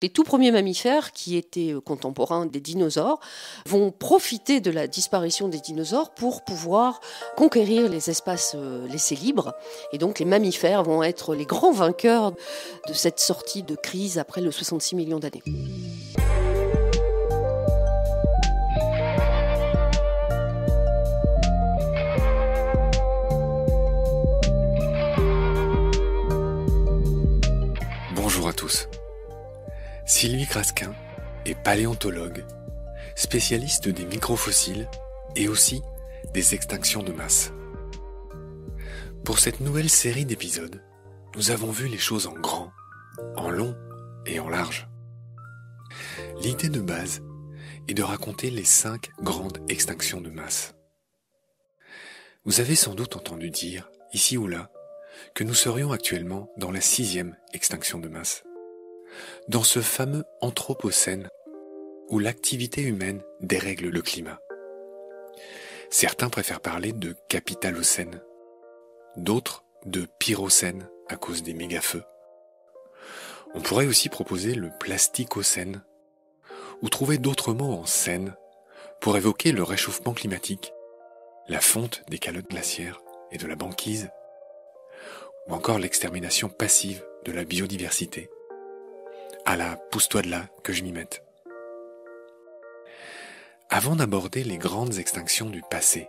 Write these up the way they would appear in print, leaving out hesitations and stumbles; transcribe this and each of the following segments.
Les tout premiers mammifères, qui étaient contemporains des dinosaures, vont profiter de la disparition des dinosaures pour pouvoir conquérir les espaces laissés libres. Et donc les mammifères vont être les grands vainqueurs de cette sortie de crise après le 66 millions d'années. Bonjour à tous. Sylvie Crasquin est paléontologue, spécialiste des microfossiles et aussi des extinctions de masse. Pour cette nouvelle série d'épisodes, nous avons vu les choses en grand, en long et en large. L'idée de base est de raconter les 5 grandes extinctions de masse. Vous avez sans doute entendu dire, ici ou là, que nous serions actuellement dans la 6e extinction de masse. Dans ce fameux Anthropocène où l'activité humaine dérègle le climat. Certains préfèrent parler de Capitalocène, d'autres de Pyrocène à cause des méga-feux. On pourrait aussi proposer le Plasticocène, ou trouver d'autres mots en scène pour évoquer le réchauffement climatique, la fonte des calottes glaciaires et de la banquise, ou encore l'extermination passive de la biodiversité. Ah là, pousse-toi de là, que je m'y mette. Avant d'aborder les grandes extinctions du passé,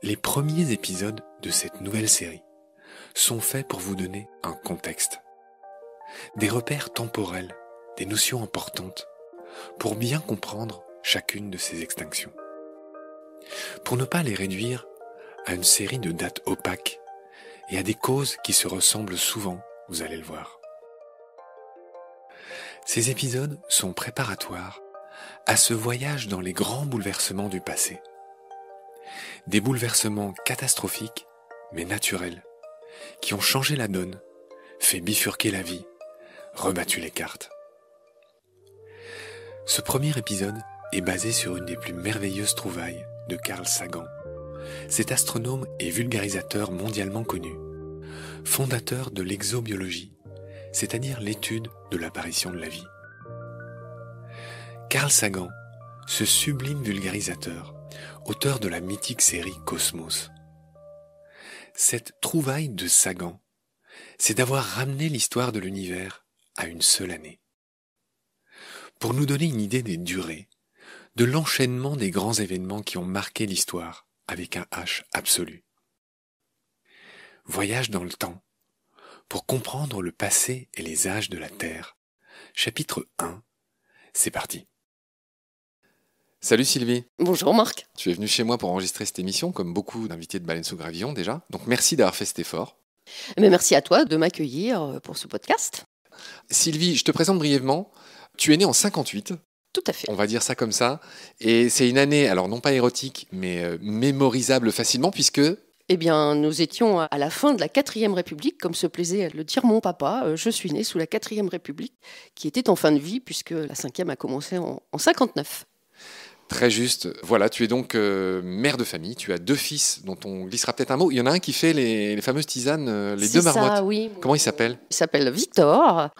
les premiers épisodes de cette nouvelle série sont faits pour vous donner un contexte, des repères temporels, des notions importantes, pour bien comprendre chacune de ces extinctions. Pour ne pas les réduire à une série de dates opaques et à des causes qui se ressemblent souvent, vous allez le voir. Ces épisodes sont préparatoires à ce voyage dans les grands bouleversements du passé. Des bouleversements catastrophiques, mais naturels, qui ont changé la donne, fait bifurquer la vie, rebattu les cartes. Ce premier épisode est basé sur une des plus merveilleuses trouvailles de Carl Sagan, cet astronome et vulgarisateur mondialement connu, fondateur de l'exobiologie, c'est-à-dire l'étude de l'apparition de la vie. Carl Sagan, ce sublime vulgarisateur, auteur de la mythique série Cosmos. Cette trouvaille de Sagan, c'est d'avoir ramené l'histoire de l'univers à une seule année. Pour nous donner une idée des durées, de l'enchaînement des grands événements qui ont marqué l'histoire avec un H absolu. Voyage dans le temps, pour comprendre le passé et les âges de la Terre. Chapitre 1, c'est parti. Salut Sylvie. Bonjour Marc. Tu es venue chez moi pour enregistrer cette émission, comme beaucoup d'invités de Baleines sous Gravillon déjà. Donc merci d'avoir fait cet effort. Mais merci à toi de m'accueillir pour ce podcast. Sylvie, je te présente brièvement. Tu es née en 58. Tout à fait. On va dire ça comme ça. Et c'est une année, alors non pas érotique, mais mémorisable facilement puisque... Eh bien, nous étions à la fin de la 4e République, comme se plaisait à le dire mon papa. Je suis née sous la 4e République, qui était en fin de vie, puisque la 5e a commencé en 59. Très juste. Voilà, tu es donc mère de famille. Tu as 2 fils dont on glissera peut-être un mot. Il y en a un qui fait les fameuses tisanes, les 2 marmottes. Ça, oui. Comment il s'appelle ? Il s'appelle Victor.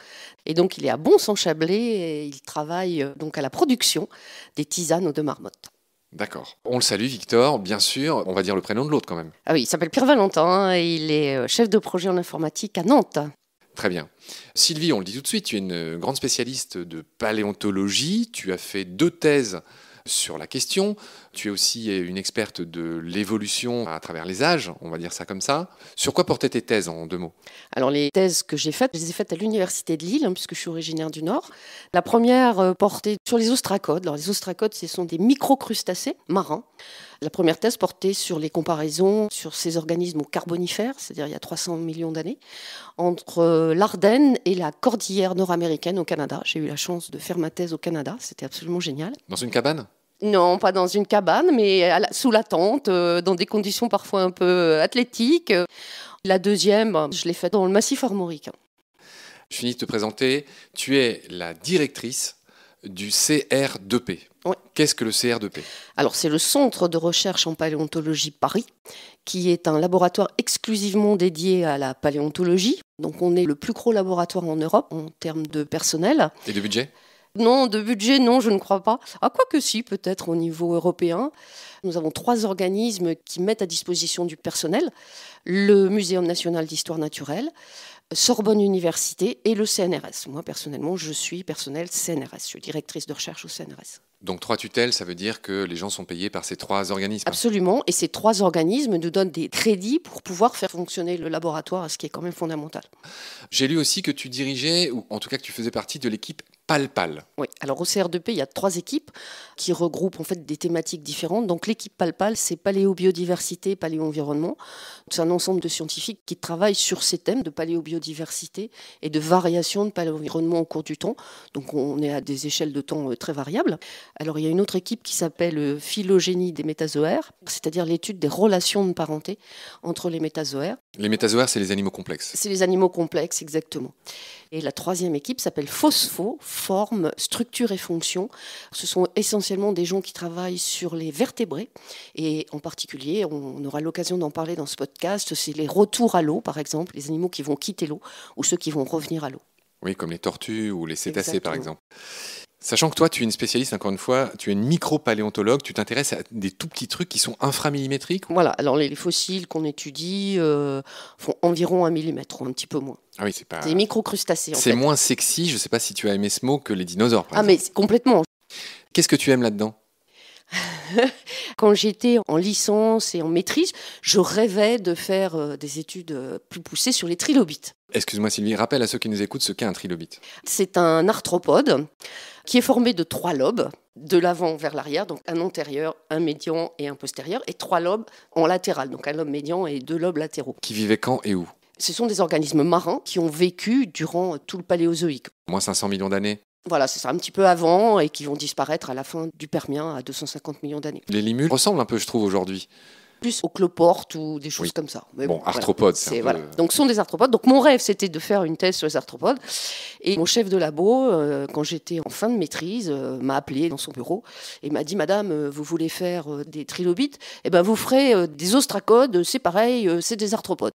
Et donc, il est à Bons-en-Chablais et il travaille donc à la production des tisanes aux 2 marmottes. D'accord. On le salue, Victor, bien sûr. On va dire le prénom de l'autre quand même. Ah oui, il s'appelle Pierre Valentin et il est chef de projet en informatique à Nantes. Très bien. Sylvie, on le dit tout de suite, tu es une grande spécialiste de paléontologie. Tu as fait 2 thèses sur la question. Tu es aussi une experte de l'évolution à travers les âges, on va dire ça comme ça. Sur quoi portaient tes thèses en 2 mots ? Alors les thèses que j'ai faites, je les ai faites à l'université de Lille, puisque je suis originaire du Nord. La première portait sur les ostracodes. Alors les ostracodes, ce sont des microcrustacés marins. La première thèse portait sur les comparaisons sur ces organismes au Carbonifère, c'est-à-dire il y a 300 millions d'années, entre l'Ardenne et la cordillère nord-américaine au Canada. J'ai eu la chance de faire ma thèse au Canada, c'était absolument génial. Dans une cabane ? Non, pas dans une cabane, mais sous la tente, dans des conditions parfois un peu athlétiques. La deuxième, je l'ai faite dans le massif armoricain. Je finis de te présenter. Tu es la directrice du CR2P. Ouais. Qu'est-ce que le CR2P? Alors, c'est le Centre de recherche en paléontologie Paris, qui est un laboratoire exclusivement dédié à la paléontologie. Donc, on est le plus gros laboratoire en Europe en termes de personnel. Et de budget? Non, de budget, non, je ne crois pas. Ah, quoique si, peut-être au niveau européen. Nous avons 3 organismes qui mettent à disposition du personnel. Le Muséum national d'histoire naturelle, Sorbonne Université et le CNRS. Moi, personnellement, je suis personnel CNRS. Je suis directrice de recherche au CNRS. Donc 3 tutelles, ça veut dire que les gens sont payés par ces 3 organismes? Absolument. Et ces 3 organismes nous donnent des crédits pour pouvoir faire fonctionner le laboratoire, ce qui est quand même fondamental. J'ai lu aussi que tu dirigeais, ou en tout cas que tu faisais partie de l'équipe PAL-PAL. Oui, alors au CR2P, il y a 3 équipes qui regroupent en fait des thématiques différentes. Donc l'équipe PAL-PAL, c'est paléobiodiversité, paléo-environnement. C'est un ensemble de scientifiques qui travaillent sur ces thèmes de paléobiodiversité et de variation de paléo-environnement au cours du temps. Donc on est à des échelles de temps très variables. Alors il y a une autre équipe qui s'appelle phylogénie des métazoaires, c'est-à-dire l'étude des relations de parenté entre les métazoaires. Les métazoaires, c'est les animaux complexes. C'est les animaux complexes, exactement. Et la 3e équipe s'appelle Phospho, forme, structure et fonction. Ce sont essentiellement des gens qui travaillent sur les vertébrés. Et en particulier, on aura l'occasion d'en parler dans ce podcast, c'est les retours à l'eau, par exemple, les animaux qui vont quitter l'eau ou ceux qui vont revenir à l'eau. Oui, comme les tortues ou les cétacés, Exactement. par exemple. Sachant que toi, tu es une spécialiste, encore une fois, tu es une micro-paléontologue, tu t'intéresses à des tout petits trucs qui sont inframillimétriques. Voilà, alors les fossiles qu'on étudie font environ 1 millimètre, ou un petit peu moins. Ah oui, c'est pas... C'est des microcrustacés, en C'est fait. moins sexy, je ne sais pas si tu as aimé ce mot, que les dinosaures, par Ah, exemple. mais c'est complètement. Qu'est-ce que tu aimes là-dedans? Quand j'étais en licence et en maîtrise, je rêvais de faire des études plus poussées sur les trilobites. Excuse-moi Sylvie, rappelle à ceux qui nous écoutent ce qu'est un trilobite. C'est un arthropode qui est formé de 3 lobes, de l'avant vers l'arrière, donc un antérieur, un médian et un postérieur, et 3 lobes en latéral, donc un lobe médian et 2 lobes latéraux. Qui vivait quand et où? Ce sont des organismes marins qui ont vécu durant tout le Paléozoïque. Moins 500 millions d'années. Voilà, c'est ça, un petit peu avant et qui vont disparaître à la fin du Permien à 250 millions d'années. Les limulus ressemblent un peu, je trouve, aujourd'hui. Plus aux cloportes ou des choses Oui. comme ça. Mais Bon, voilà. arthropodes, c'est un peu... Voilà. Donc, ce sont des arthropodes. Donc, mon rêve, c'était de faire une thèse sur les arthropodes. Et mon chef de labo, quand j'étais en fin de maîtrise, m'a appelé dans son bureau et m'a dit « Madame, vous voulez faire des trilobites? Eh ben, vous ferez des ostracodes, c'est pareil, c'est des arthropodes. »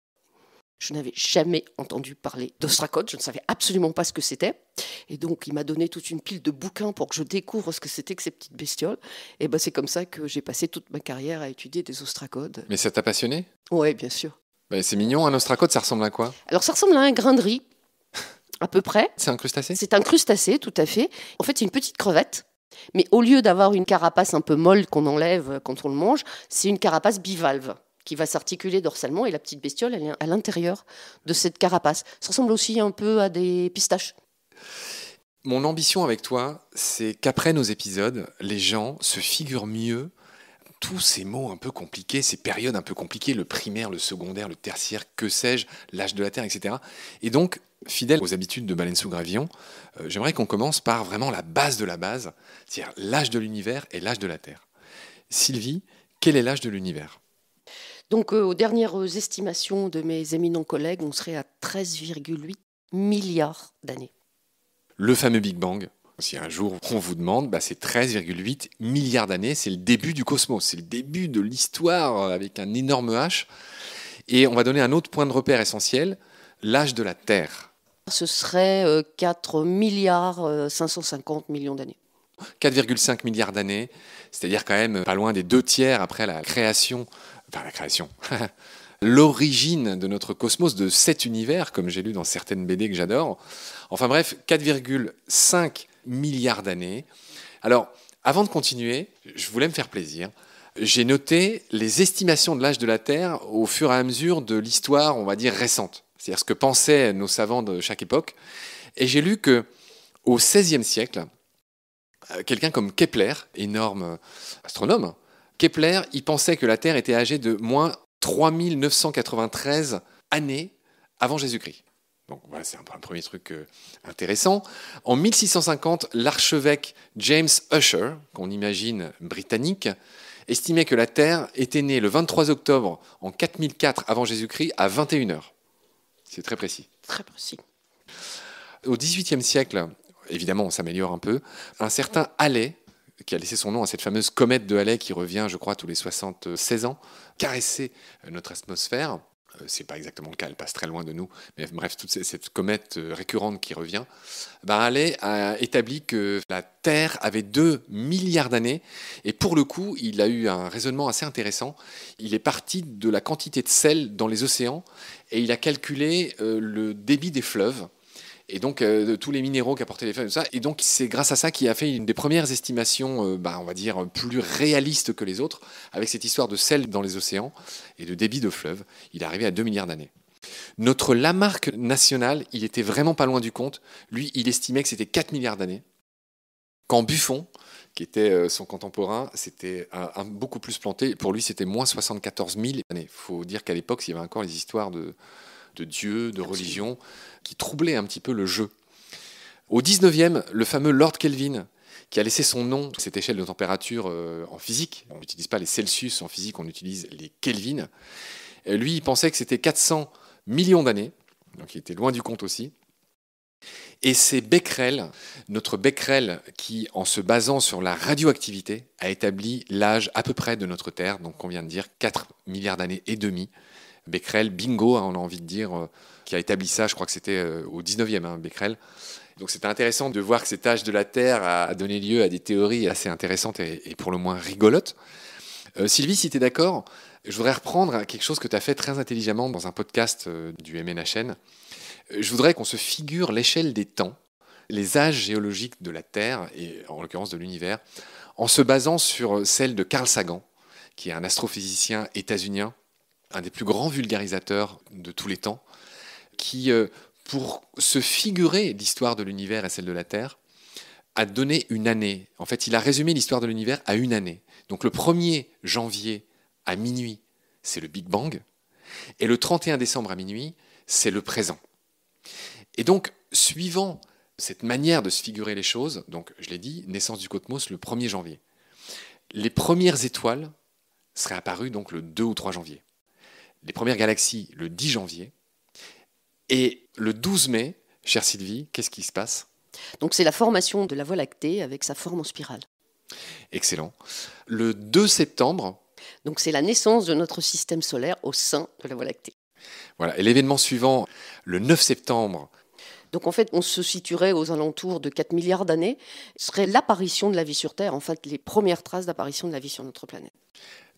Je n'avais jamais entendu parler d'ostracodes, je ne savais absolument pas ce que c'était. Et donc, il m'a donné toute une pile de bouquins pour que je découvre ce que c'était que ces petites bestioles. Et ben, c'est comme ça que j'ai passé toute ma carrière à étudier des ostracodes. Mais ça t'a passionné? Oui, bien sûr. Bah, c'est mignon, un ostracode, ça ressemble à quoi? Alors, ça ressemble à un grain de riz, à peu près. C'est un crustacé? C'est un crustacé, tout à fait. En fait, c'est une petite crevette. Mais au lieu d'avoir une carapace un peu molle qu'on enlève quand on le mange, c'est une carapace bivalve qui va s'articuler dorsalement et la petite bestiole, elle est à l'intérieur de cette carapace. Ça ressemble aussi un peu à des pistaches. Mon ambition avec toi, c'est qu'après nos épisodes, les gens se figurent mieux tous ces mots un peu compliqués, ces périodes un peu compliquées, le primaire, le secondaire, le tertiaire, que sais-je, l'âge de la Terre, etc. Et donc, fidèle aux habitudes de Baleine sous Gravillon, j'aimerais qu'on commence par vraiment la base de la base, c'est-à-dire l'âge de l'univers et l'âge de la Terre. Sylvie, quel est l'âge de l'univers ? Donc, aux dernières estimations de mes éminents collègues, on serait à 13,8 milliards d'années. Le fameux Big Bang, si un jour on vous demande, c'est 13,8 milliards d'années, c'est le début du cosmos, c'est le début de l'histoire avec un énorme H. Et on va donner un autre point de repère essentiel, l'âge de la Terre. Ce serait 4 milliards 550 millions d'années. 4,5 milliards d'années, c'est-à-dire quand même pas loin des 2/3 après l'origine de notre cosmos, de cet univers, comme j'ai lu dans certaines BD que j'adore. Enfin bref, 4,5 milliards d'années. Alors, avant de continuer, je voulais me faire plaisir. J'ai noté les estimations de l'âge de la Terre au fur et à mesure de l'histoire, on va dire, récente. C'est-à-dire ce que pensaient nos savants de chaque époque. Et j'ai lu qu'au XVIe siècle, quelqu'un comme Kepler, énorme astronome, Kepler, il pensait que la Terre était âgée de moins 3993 années avant Jésus-Christ. Donc voilà, c'est un premier truc intéressant. En 1650, l'archevêque James Ussher, qu'on imagine britannique, estimait que la Terre était née le 23 octobre en 4004 avant Jésus-Christ à 21h. C'est très précis. Très précis. Au XVIIIe siècle, évidemment, on s'améliore un peu. Un certain Halley, qui a laissé son nom à cette fameuse comète de Halley qui revient, je crois, tous les 76 ans, caresser notre atmosphère. C'est pas exactement le cas, elle passe très loin de nous, mais bref, toute cette comète récurrente qui revient. Halley a établi que la Terre avait 2 milliards d'années, et pour le coup, il a eu un raisonnement assez intéressant. Il est parti de la quantité de sel dans les océans, et il a calculé le débit des fleuves, et donc de tous les minéraux qu'apportaient les fleuves, et tout ça. Et donc c'est grâce à ça qu'il a fait une des premières estimations, on va dire, plus réalistes que les autres, avec cette histoire de sel dans les océans et de débit de fleuves. Il est arrivé à 2 milliards d'années. Notre Lamarck national, il était vraiment pas loin du compte. Lui, il estimait que c'était 4 milliards d'années. Quand Buffon, qui était son contemporain, c'était beaucoup plus planté. Pour lui, c'était moins 74 000 années. Il faut dire qu'à l'époque, il y avait encore les histoires de Dieu, de religion, qui troublaient un petit peu le jeu. Au 19e, le fameux Lord Kelvin, qui a laissé son nom à cette échelle de température en physique. On n'utilise pas les Celsius en physique, on utilise les Kelvin. Lui, il pensait que c'était 400 millions d'années, donc il était loin du compte aussi. Et c'est Becquerel, notre Becquerel, qui, en se basant sur la radioactivité, a établi l'âge à peu près de notre Terre, donc on vient de dire 4 milliards d'années et demi. Becquerel, bingo, on a envie de dire, qui a établi ça, je crois que c'était au 19e, Becquerel. Donc c'était intéressant de voir que cet âge de la Terre a donné lieu à des théories assez intéressantes et pour le moins rigolotes. Sylvie, si tu es d'accord, je voudrais reprendre quelque chose que tu as fait très intelligemment dans un podcast du MNHN. Je voudrais qu'on se figure l'échelle des temps, les âges géologiques de la Terre, et en l'occurrence de l'univers, en se basant sur celle de Carl Sagan, qui est un astrophysicien états-unien, un des plus grands vulgarisateurs de tous les temps, qui, pour se figurer l'histoire de l'univers et celle de la Terre, a donné une année. En fait, il a résumé l'histoire de l'univers à une année. Donc le 1er janvier à minuit, c'est le Big Bang, et le 31 décembre à minuit, c'est le présent. Et donc, suivant cette manière de se figurer les choses, donc je l'ai dit, naissance du cosmos le 1er janvier, les premières étoiles seraient apparues donc le 2 ou 3 janvier. Les premières galaxies le 10 janvier. Et le 12 mai, chère Sylvie, qu'est-ce qui se passe ? Donc c'est la formation de la Voie lactée avec sa forme en spirale. Excellent. Le 2 septembre... Donc c'est la naissance de notre système solaire au sein de la Voie lactée. Voilà. Et l'événement suivant, le 9 septembre... Donc en fait, on se situerait aux alentours de 4 milliards d'années. Ce serait l'apparition de la vie sur Terre, en fait les premières traces d'apparition de la vie sur notre planète.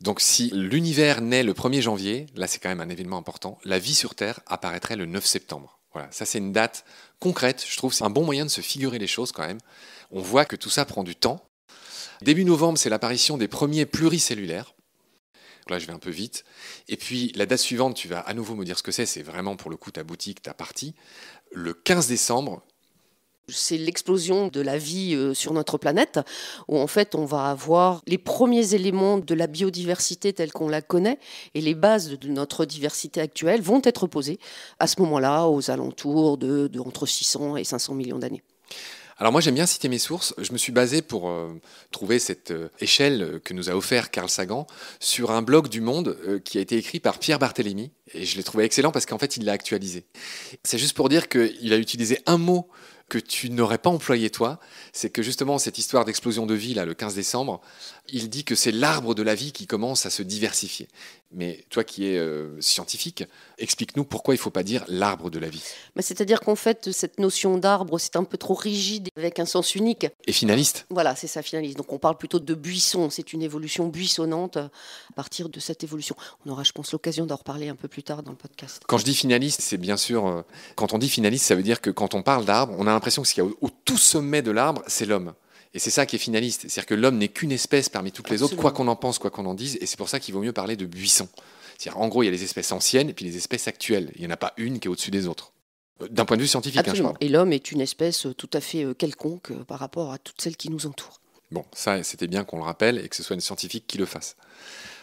Donc si l'univers naît le 1er janvier, là c'est quand même un événement important, la vie sur Terre apparaîtrait le 9 septembre. Voilà, ça c'est une date concrète, je trouve que c'est un bon moyen de se figurer les choses quand même. On voit que tout ça prend du temps. Début novembre, c'est l'apparition des premiers pluricellulaires. Là je vais un peu vite. Et puis la date suivante, tu vas à nouveau me dire ce que c'est vraiment pour le coup ta boutique, ta partie. Le 15 décembre... C'est l'explosion de la vie sur notre planète, où en fait on va avoir les premiers éléments de la biodiversité telle qu'on la connaît, et les bases de notre diversité actuelle vont être posées à ce moment-là, aux alentours de entre 600 et 500 millions d'années. Alors moi j'aime bien citer mes sources, je me suis basé pour trouver cette échelle que nous a offert Carl Sagan sur un blog du Monde qui a été écrit par Pierre Barthélemy, et je l'ai trouvé excellent parce qu'en fait il l'a actualisé. C'est juste pour dire qu'il a utilisé un mot que tu n'aurais pas employé toi, c'est que justement cette histoire d'explosion de vie, là, le 15 décembre, il dit que c'est l'arbre de la vie qui commence à se diversifier. Mais toi qui es scientifique, explique-nous pourquoi il ne faut pas dire l'arbre de la vie. C'est-à-dire qu'en fait, cette notion d'arbre, c'est un peu trop rigide, avec un sens unique. Et finaliste. Voilà, c'est ça, finaliste. Donc on parle plutôt de buisson, c'est une évolution buissonnante à partir de cette évolution. On aura, je pense, l'occasion d'en reparler un peu plus tard dans le podcast. Quand je dis finaliste, c'est bien sûr... quand on dit finaliste, ça veut dire que quand on parle d'arbre, on a l'impression que ce qu'il y a au tout sommet de l'arbre, c'est l'homme. Et c'est ça qui est finaliste. C'est-à-dire que l'homme n'est qu'une espèce parmi toutes les autres, quoi qu'on en pense, quoi qu'on en dise. Et c'est pour ça qu'il vaut mieux parler de buisson. C'est-à-dire, en gros, il y a les espèces anciennes et puis les espèces actuelles. Il n'y en a pas une qui est au-dessus des autres. D'un point de vue scientifique. Absolument. Et l'homme est une espèce tout à fait quelconque par rapport à toutes celles qui nous entourent. Bon, ça, c'était bien qu'on le rappelle et que ce soit une scientifique qui le fasse.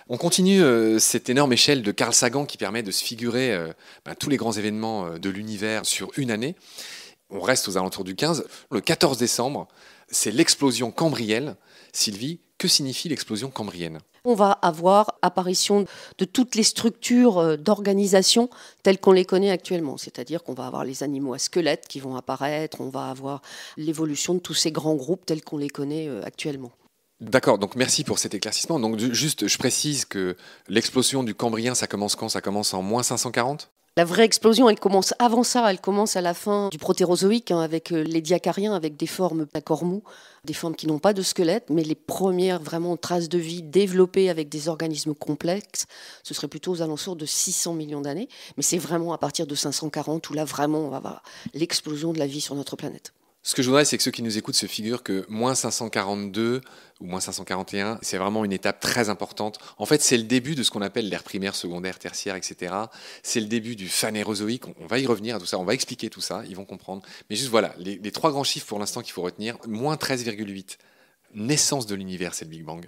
On continue cette énorme échelle de Carl Sagan qui permet de se figurer tous les grands événements de l'univers sur une année. On reste aux alentours du 15. Le 14 décembre, c'est l'explosion cambrienne. Sylvie, que signifie l'explosion cambrienne? On va avoir apparition de toutes les structures d'organisation telles qu'on les connaît actuellement. C'est-à-dire qu'on va avoir les animaux à squelette qui vont apparaître, on va avoir l'évolution de tous ces grands groupes tels qu'on les connaît actuellement. D'accord, donc merci pour cet éclaircissement. Donc juste, je précise que l'explosion du Cambrien, ça commence quand? Ça commence en moins 540? La vraie explosion, elle commence avant ça, elle commence à la fin du protérozoïque, avec les diacariens, avec des formes à corps mou, des formes qui n'ont pas de squelette, mais les premières vraiment traces de vie développées avec des organismes complexes, ce serait plutôt aux alentours de 600 millions d'années. Mais c'est vraiment à partir de 540 où là vraiment on va avoir l'explosion de la vie sur notre planète. Ce que je voudrais, c'est que ceux qui nous écoutent se figurent que moins 542 ou moins 541, c'est vraiment une étape très importante. En fait, c'est le début de ce qu'on appelle l'ère primaire, secondaire, tertiaire, etc. C'est le début du phanérozoïque. On va y revenir à tout ça, on va expliquer tout ça, ils vont comprendre. Mais juste voilà, les trois grands chiffres pour l'instant qu'il faut retenir. Moins 13,8, naissance de l'univers, c'est le Big Bang.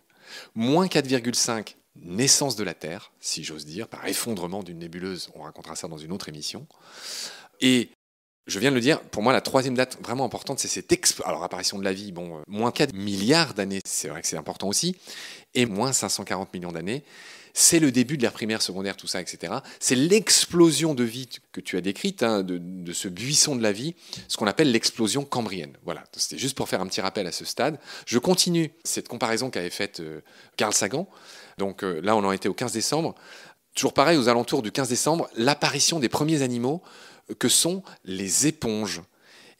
Moins 4,5, naissance de la Terre, si j'ose dire, par effondrement d'une nébuleuse. On racontera ça dans une autre émission. Et je viens de le dire, pour moi, la troisième date vraiment importante, c'est cette apparition de la vie. Bon, moins 4 milliards d'années, c'est vrai que c'est important aussi, et moins 540 millions d'années, c'est le début de l'ère primaire, secondaire, tout ça, etc. C'est l'explosion de vie que tu as décrite, de ce buisson de la vie, ce qu'on appelle l'explosion cambrienne. Voilà, c'était juste pour faire un petit rappel à ce stade. Je continue cette comparaison qu'avait faite Carl Sagan. Donc là, on en était au 15 décembre. Toujours pareil, aux alentours du 15 décembre, l'apparition des premiers animaux que sont les éponges.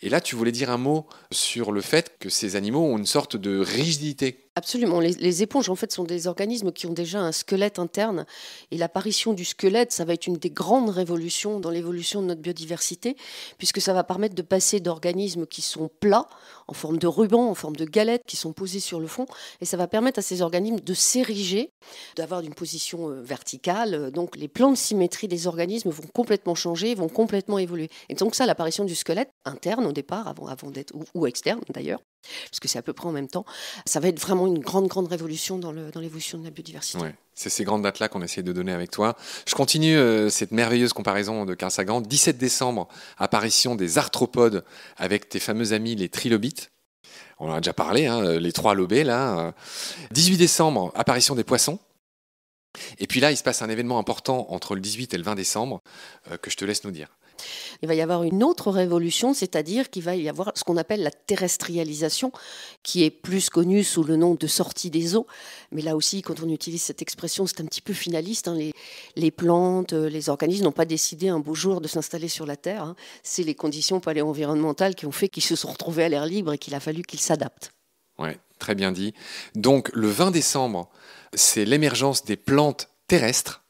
Et là, tu voulais dire un mot sur le fait que ces animaux ont une sorte de rigidité. Absolument. Les éponges, en fait, sont des organismes qui ont déjà un squelette interne. Et l'apparition du squelette, ça va être une des grandes révolutions dans l'évolution de notre biodiversité, puisque ça va permettre de passer d'organismes qui sont plats, en forme de ruban, en forme de galette, qui sont posés sur le fond. Et ça va permettre à ces organismes de s'ériger, d'avoir une position verticale. Donc, les plans de symétrie des organismes vont complètement changer, vont complètement évoluer. Et donc, ça, l'apparition du squelette interne au départ, avant d'être, ou externe d'ailleurs, parce que c'est à peu près en même temps, ça va être vraiment une grande révolution dans l'évolution de la biodiversité. Ouais, c'est ces grandes dates-là qu'on essaie de donner avec toi. Je continue cette merveilleuse comparaison de Carl Sagan. 17 décembre, apparition des arthropodes avec tes fameux amis les trilobites. On en a déjà parlé, les trois lobés là. 18 décembre, apparition des poissons. Et puis là, il se passe un événement important entre le 18 et le 20 décembre que je te laisse nous dire. Il va y avoir une autre révolution, c'est-à-dire qu'il va y avoir ce qu'on appelle la terrestrialisation, qui est plus connue sous le nom de sortie des eaux. Mais là aussi, quand on utilise cette expression, c'est un petit peu finaliste. Les plantes, les organismes n'ont pas décidé un beau jour de s'installer sur la Terre. C'est les conditions paléo-environnementales qui ont fait qu'ils se sont retrouvés à l'air libre et qu'il a fallu qu'ils s'adaptent. Ouais, très bien dit. Donc le 20 décembre, c'est l'émergence des plantes terrestres.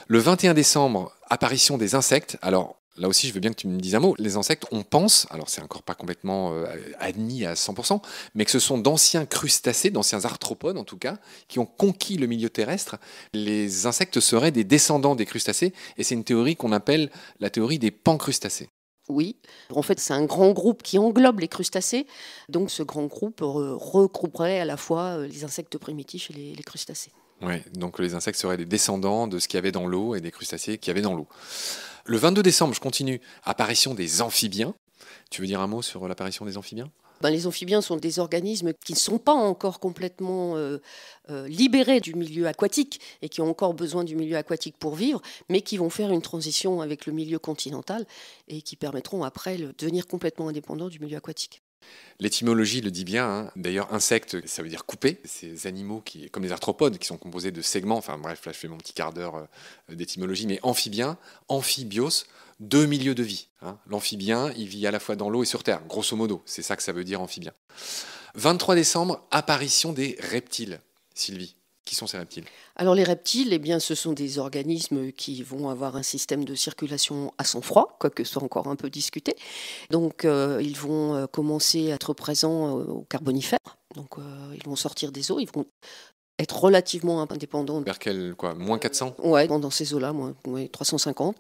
Le 21 décembre, apparition des insectes. Alors là aussi, je veux bien que tu me dises un mot. Les insectes, on pense, alors c'est encore pas complètement admis à 100%, mais que ce sont d'anciens crustacés, d'anciens arthropodes en tout cas, qui ont conquis le milieu terrestre. Les insectes seraient des descendants des crustacés, et c'est une théorie qu'on appelle la théorie des pancrustacés. Oui, en fait, c'est un grand groupe qui englobe les crustacés. Donc, ce grand groupe regrouperait à la fois les insectes primitifs et les crustacés. Oui, donc les insectes seraient des descendants de ce qu'il y avait dans l'eau et des crustacés qu'il y avait dans l'eau. Le 22 décembre, je continue, apparition des amphibiens. Tu veux dire un mot sur l'apparition des amphibiens ? Les amphibiens sont des organismes qui ne sont pas encore complètement libérés du milieu aquatique et qui ont encore besoin du milieu aquatique pour vivre, mais qui vont faire une transition avec le milieu continental et qui permettront après de devenir complètement indépendants du milieu aquatique. L'étymologie le dit bien. D'ailleurs, insecte, ça veut dire couper. Ces animaux, comme les arthropodes, qui sont composés de segments. Enfin bref, là je fais mon petit quart d'heure d'étymologie. Mais amphibien, amphibios, deux milieux de vie. L'amphibien, il vit à la fois dans l'eau et sur terre, grosso modo. C'est ça que ça veut dire amphibien. 23 décembre, apparition des reptiles. Sylvie, qui sont ces reptiles ? Alors les reptiles, ce sont des organismes qui vont avoir un système de circulation à sang froid, quoique ce soit encore un peu discuté. Donc ils vont commencer à être présents au Carbonifère. Donc ils vont sortir des eaux, ils vont être relativement indépendants. Vers quel, moins 400 ? Ouais, dans ces eaux-là, 350,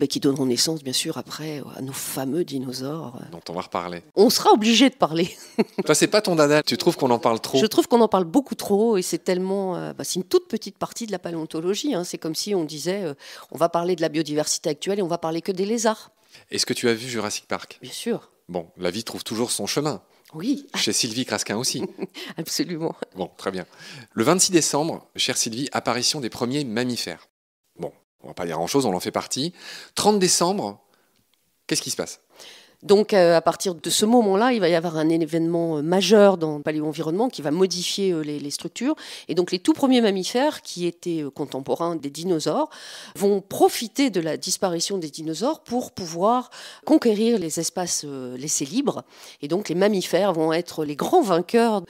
qui donneront naissance, bien sûr, après à nos fameux dinosaures. Dont on va reparler. On sera obligé de parler. Toi, c'est pas ton dada. Tu trouves qu'on en parle trop ? Je trouve qu'on en parle beaucoup trop et c'est tellement... c'est une toute petite partie de la paléontologie. C'est comme si on disait, on va parler de la biodiversité actuelle et on va parler que des lézards. Est-ce que tu as vu Jurassic Park ? Bien sûr. Bon, la vie trouve toujours son chemin. Oui, Chez Sylvie Crasquin aussi. absolument. Bon, très bien. Le 26 décembre, chère Sylvie, apparition des premiers mammifères. Bon, on va pas dire grand-chose, on en fait partie. 30 décembre, qu'est-ce qui se passe? Donc, à partir de ce moment-là, il va y avoir un événement majeur dans le paléo-environnement qui va modifier les structures. Et donc, les tout premiers mammifères, qui étaient contemporains des dinosaures, vont profiter de la disparition des dinosaures pour pouvoir conquérir les espaces laissés libres. Et donc, les mammifères vont être les grands vainqueurs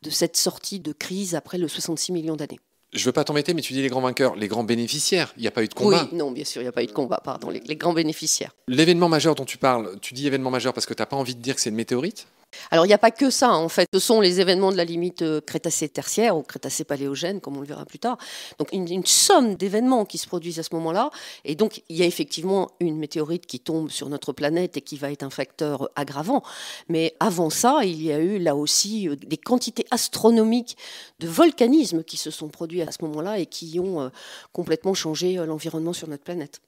de cette sortie de crise après le 66 millions d'années. Je veux pas t'embêter, mais tu dis les grands vainqueurs, les grands bénéficiaires. Il n'y a pas eu de combat. Oui, non, bien sûr, il n'y a pas eu de combat, pardon, les grands bénéficiaires. L'événement majeur dont tu parles, tu dis événement majeur parce que tu n'as pas envie de dire que c'est une météorite? Alors, il n'y a pas que ça, en fait. Ce sont les événements de la limite Crétacé-Tertiaire ou Crétacé-Paléogène, comme on le verra plus tard. Donc, une somme d'événements qui se produisent à ce moment-là. Et donc, il y a effectivement une météorite qui tombe sur notre planète et qui va être un facteur aggravant. Mais avant ça, il y a eu là aussi des quantités astronomiques de volcanisme qui se sont produits à ce moment-là et qui ont complètement changé l'environnement sur notre planète.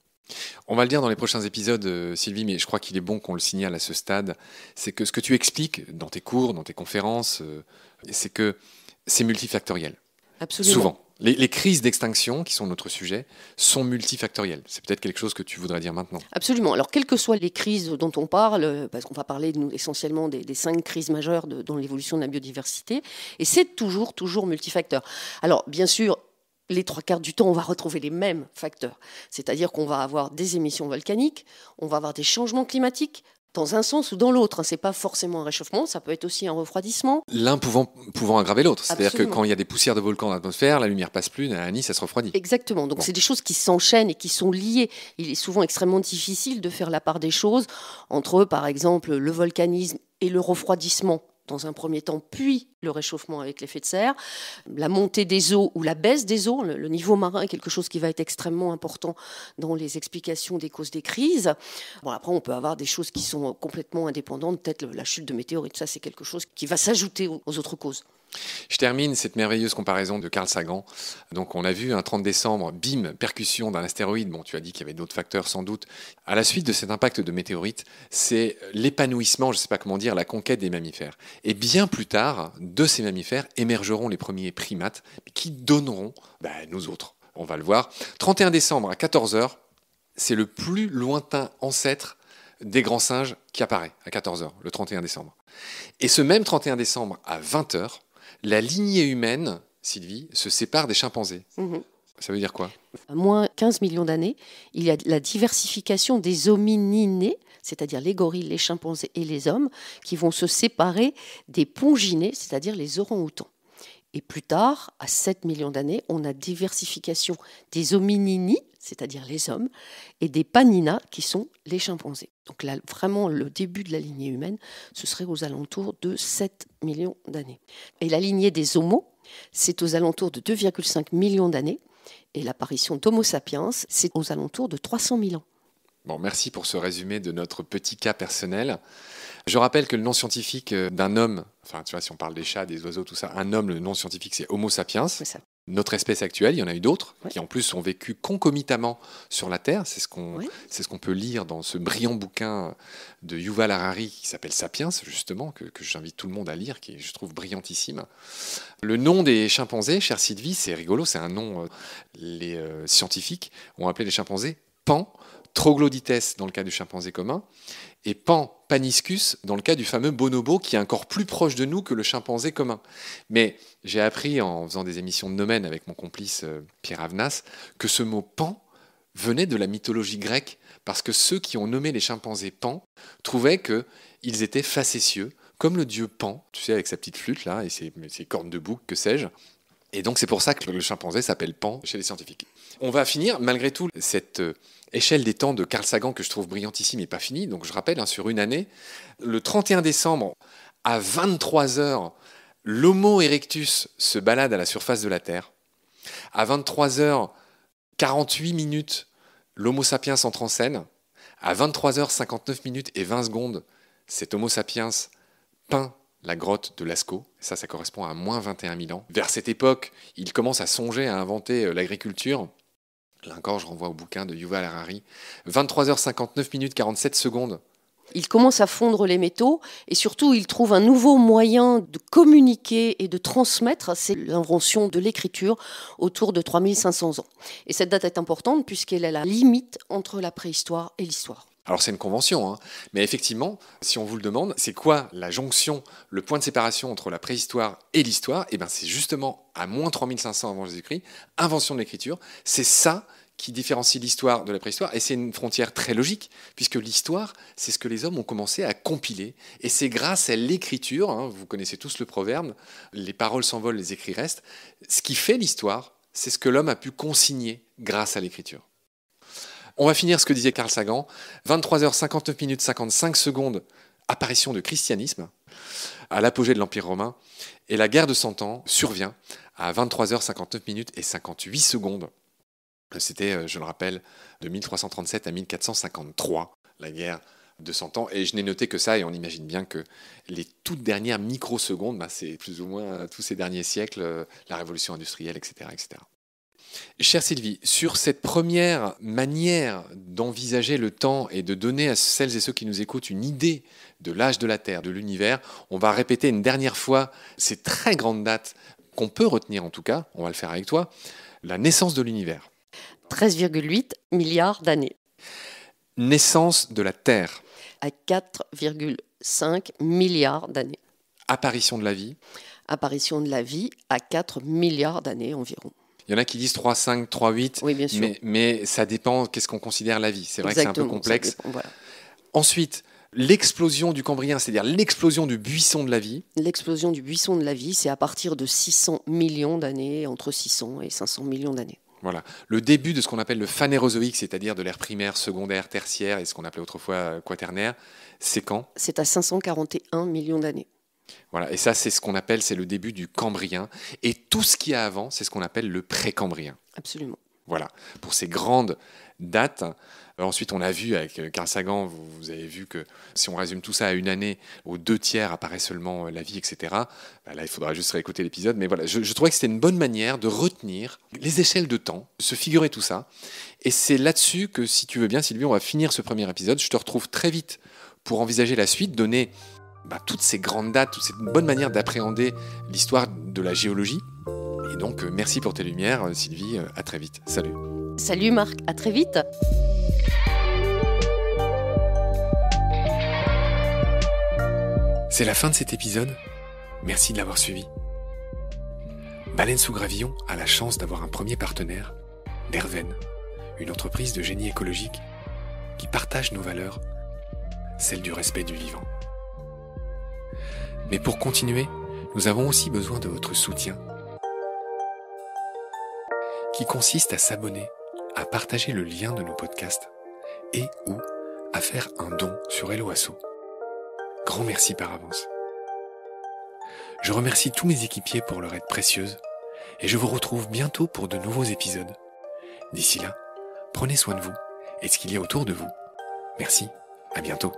On va le dire dans les prochains épisodes, Sylvie, mais je crois qu'il est bon qu'on le signale à ce stade. C'est que ce que tu expliques dans tes cours, dans tes conférences, c'est que c'est multifactoriel. Absolument. Souvent. Les crises d'extinction, qui sont notre sujet, sont multifactorielles. C'est peut-être quelque chose que tu voudrais dire maintenant. Absolument. Alors, quelles que soient les crises dont on parle, parce qu'on va parler essentiellement des 5 crises majeures dans l'évolution de la biodiversité, et c'est toujours multifacteur. Alors, bien sûr, les 3/4 du temps, on va retrouver les mêmes facteurs. C'est-à-dire qu'on va avoir des émissions volcaniques, on va avoir des changements climatiques, dans un sens ou dans l'autre. Ce n'est pas forcément un réchauffement, ça peut être aussi un refroidissement. L'un pouvant aggraver l'autre. C'est-à-dire que Absolument. quand il y a des poussières de volcans dans l'atmosphère, la lumière passe plus, ça se refroidit. Exactement. Donc, Bon. c'est des choses qui s'enchaînent et qui sont liées. Il est souvent extrêmement difficile de faire la part des choses entre, par exemple, le volcanisme et le refroidissement dans un premier temps, puis le réchauffement avec l'effet de serre, la montée des eaux ou la baisse des eaux. Le niveau marin est quelque chose qui va être extrêmement important dans les explications des causes des crises. Bon, après, on peut avoir des choses qui sont complètement indépendantes, peut-être la chute de météorites. Ça, c'est quelque chose qui va s'ajouter aux autres causes. Je termine cette merveilleuse comparaison de Carl Sagan. Donc on a vu un 30 décembre, bim, percussion d'un astéroïde. Bon, tu as dit qu'il y avait d'autres facteurs sans doute. À la suite de cet impact de météorite, c'est l'épanouissement, je ne sais pas comment dire, la conquête des mammifères. Et bien plus tard, de ces mammifères émergeront les premiers primates qui donneront nous autres. On va le voir. 31 décembre à 14h, c'est le plus lointain ancêtre des grands singes qui apparaît à 14h, le 31 décembre. Et ce même 31 décembre à 20h, la lignée humaine, Sylvie, se sépare des chimpanzés. Ça veut dire quoi? À moins 15 millions d'années, il y a la diversification des homininés, c'est-à-dire les gorilles, les chimpanzés et les hommes, qui vont se séparer des ponginés, c'est-à-dire les orang-outans. Et plus tard, à 7 millions d'années, on a diversification des hominini, c'est-à-dire les hommes, et des paninas, qui sont les chimpanzés. Donc là, vraiment, le début de la lignée humaine, ce serait aux alentours de 7 millions d'années. Et la lignée des homos, c'est aux alentours de 2,5 millions d'années. Et l'apparition d'Homo sapiens, c'est aux alentours de 300 000 ans. Bon, merci pour ce résumé de notre petit cas personnel. Je rappelle que le nom scientifique d'un homme, enfin tu vois, si on parle des chats, des oiseaux, tout ça, un homme, le nom scientifique c'est Homo sapiens. C'est ça. Notre espèce actuelle, il y en a eu d'autres, Ouais. qui en plus ont vécu concomitamment sur la Terre. C'est ce qu'on Ouais. peut lire dans ce brillant bouquin de Yuval Harari qui s'appelle Sapiens, justement, que j'invite tout le monde à lire, qui est, je trouve, brillantissime. Le nom des chimpanzés, chère Sylvie, c'est rigolo, c'est un nom, les scientifiques ont appelé les chimpanzés Pan, troglodytes dans le cas du chimpanzé commun, et Pan paniscus dans le cas du fameux bonobo qui est encore plus proche de nous que le chimpanzé commun. Mais j'ai appris en faisant des émissions de Nomen avec mon complice Pierre Avenas que ce mot Pan venait de la mythologie grecque parce que ceux qui ont nommé les chimpanzés Pan trouvaient qu'ils étaient facétieux, comme le dieu Pan, tu sais, avec sa petite flûte là et ses cornes de bouc, que sais-je. Et donc c'est pour ça que le chimpanzé s'appelle Pan chez les scientifiques. On va finir, malgré tout, cette échelle des temps de Carl Sagan que je trouve brillantissime et pas finie. Donc je rappelle, sur une année, le 31 décembre à 23h, l'Homo erectus se balade à la surface de la Terre. À 23h48 minutes, l'Homo sapiens entre en scène. À 23h59 minutes et 20 secondes, cet Homo sapiens peint la grotte de Lascaux. Ça correspond à moins 21 000 ans. Vers cette époque, il commence à songer à inventer l'agriculture. Là encore, je renvoie au bouquin de Yuval Harari. 23h59 minutes 47 secondes. Il commence à fondre les métaux et surtout il trouve un nouveau moyen de communiquer et de transmettre, c'est l'invention de l'écriture autour de 3500 ans. Et cette date est importante puisqu'elle est la limite entre la préhistoire et l'histoire. Alors c'est une convention, hein. Mais effectivement, si on vous le demande, c'est quoi la jonction, le point de séparation entre la préhistoire et l'histoire? Eh bien c'est justement à moins 3500 avant Jésus-Christ, invention de l'écriture, c'est ça qui différencie l'histoire de la préhistoire, et c'est une frontière très logique, puisque l'histoire, c'est ce que les hommes ont commencé à compiler, et c'est grâce à l'écriture, hein, vous connaissez tous le proverbe, les paroles s'envolent, les écrits restent, ce qui fait l'histoire, c'est ce que l'homme a pu consigner grâce à l'écriture. On va finir ce que disait Carl Sagan, 23h59 55 secondes, apparition de christianisme, à l'apogée de l'Empire romain, et la guerre de 100 ans survient à 23h59 et 58 secondes. C'était, je le rappelle, de 1337 à 1453, la guerre de 100 ans. Et je n'ai noté que ça, et on imagine bien que les toutes dernières microsecondes, c'est plus ou moins tous ces derniers siècles, la révolution industrielle, etc., etc. Chère Sylvie, sur cette première manière d'envisager le temps et de donner à celles et ceux qui nous écoutent une idée de l'âge de la Terre, de l'univers, on va répéter une dernière fois ces très grandes dates qu'on peut retenir en tout cas, on va le faire avec toi, la naissance de l'univers. 13,8 milliards d'années. Naissance de la Terre. À 4,5 milliards d'années. Apparition de la vie. Apparition de la vie à 4 milliards d'années environ. Il y en a qui disent 3,5, 3,8, oui, bien sûr. Mais ça dépend, qu'est-ce qu'on considère la vie. C'est vrai Exactement, que c'est un peu complexe. Dépend, voilà. Ensuite, l'explosion du Cambrien, c'est-à-dire l'explosion du buisson de la vie. L'explosion du buisson de la vie, c'est à partir de 600 millions d'années, entre 600 et 500 millions d'années. Voilà. Le début de ce qu'on appelle le phanérozoïque, c'est-à-dire de l'ère primaire, secondaire, tertiaire et ce qu'on appelait autrefois quaternaire, c'est quand? C'est à 541 millions d'années. Voilà. Et ça, c'est ce qu'on appelle, c'est le début du Cambrien. Et tout ce qu'il y a avant, c'est ce qu'on appelle le précambrien. Absolument. Voilà. Pour ces grandes dates. Ensuite, on a vu avec Carl Sagan, vous avez vu que si on résume tout ça à une année, aux 2/3 apparaît seulement la vie, etc. Là, il faudra juste réécouter l'épisode. Mais voilà, je trouvais que c'était une bonne manière de retenir les échelles de temps, se figurer tout ça. Et c'est là-dessus que, si tu veux bien, Sylvie, on va finir ce premier épisode. Je te retrouve très vite pour envisager la suite, donner toutes ces grandes dates, toute cette bonne manière d'appréhender l'histoire de la géologie. Et donc, merci pour tes lumières, Sylvie. À très vite. Salut. Salut Marc, à très vite. C'est la fin de cet épisode. Merci de l'avoir suivi. Baleine sous Gravillon a la chance d'avoir un premier partenaire, Derven, une entreprise de génie écologique qui partage nos valeurs, celle du respect du vivant. Mais pour continuer, nous avons aussi besoin de votre soutien, qui consiste à s'abonner, à partager le lien de nos podcasts et ou à faire un don sur Hello Asso. Grand merci par avance. Je remercie tous mes équipiers pour leur aide précieuse et je vous retrouve bientôt pour de nouveaux épisodes. D'ici là, prenez soin de vous et de ce qu'il y a autour de vous. Merci, à bientôt.